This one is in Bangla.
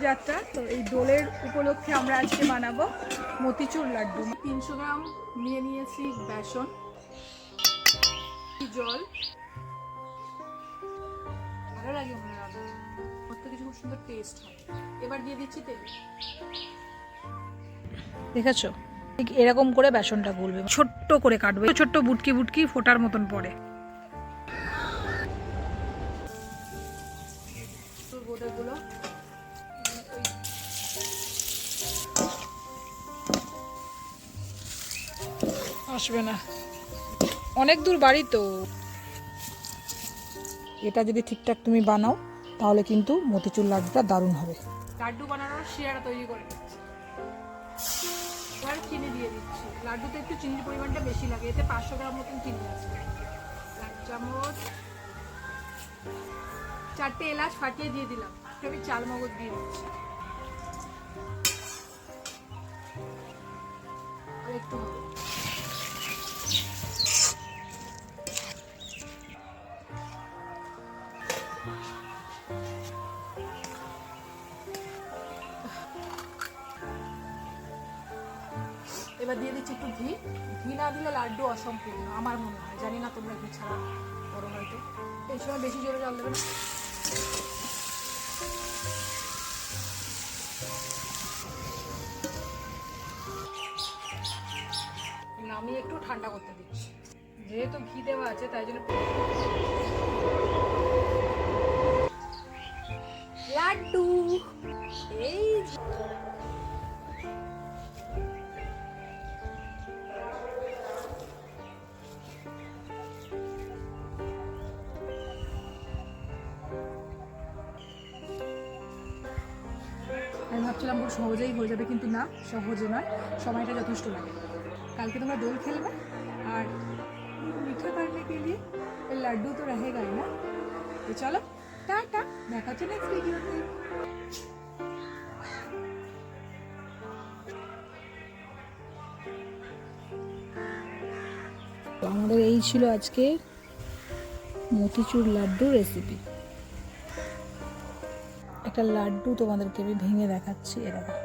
দোলযাত্রা, তো এই দোলের উপলক্ষে আমরা আজকে বানাবো মতিচুর লাড্ডু। 300 গ্রাম নিয়ে নিয়েছি বেসন, জল, ভালো লাগে মনে রান্না করতে, কিছু খুব সুন্দর টেস্ট হয়। এবার দিয়ে দিচ্ছি তেল। দেখেছো, ঠিক এরকম করে বেসনটা গুলবে, ছোট্ট করে কাটবে, ছোট্ট বুটকি বুটকি ফোটার মতন পড়ে। গোটাগুলো আসবে না, অনেক দূর বাড়ি তো। এটা যদি ঠিকঠাক তুমি বানাও তাহলে কিন্তু মতিচুর লাড্ডুটা দারুণ হবে। লাড্ডু বানানোর শিরাটা তৈরি করে দিচ্ছি, আর চিনি দিয়ে দিচ্ছি। লাড্ডুতে একটু চিনির পরিমাণটা বেশি লাগে, এতে 500 গ্রাম মতন চিনি আছে। 1 চামচ, 4টে এলাচ ফাটিয়ে দিয়ে দিলাম। আমি চাল মগজ দিয়ে দিচ্ছি, আর একটু হবে। এবার দিয়ে দিচ্ছি একটু ঘি। ঘি না দিলে লাড্ডু অসম্পূর্ণ আমার মনে হয়, জানি না তোমরা ঘি ছাড়া করো হয়তো। এই সময় বেশি জোরে জল দেবে না। নামিয়ে একটু ঠান্ডা করতে দিচ্ছি, যেহেতু ঘি দেওয়া আছে তাই জন্য। লাড্ডু এই আমি ভাবছিলাম খুব সহজেই হয়ে যাবে, কিন্তু না, সহজে নয়, সময়টা যথেষ্ট লাগে। কালকে তোমরা দোল খেলবে, আর মিঠা करने के लिए লাড্ডু তো रहेगा ही ना। তো চলো, টাটা, দেখা হচ্ছে নেক্সট ভিডিওতে। আমাদের এই ছিল আজকে মতিচুর লাড্ডুর রেসিপি। একটা লাড্ডু তোমাদেরকে আমি ভেঙে দেখাচ্ছি, এরকম।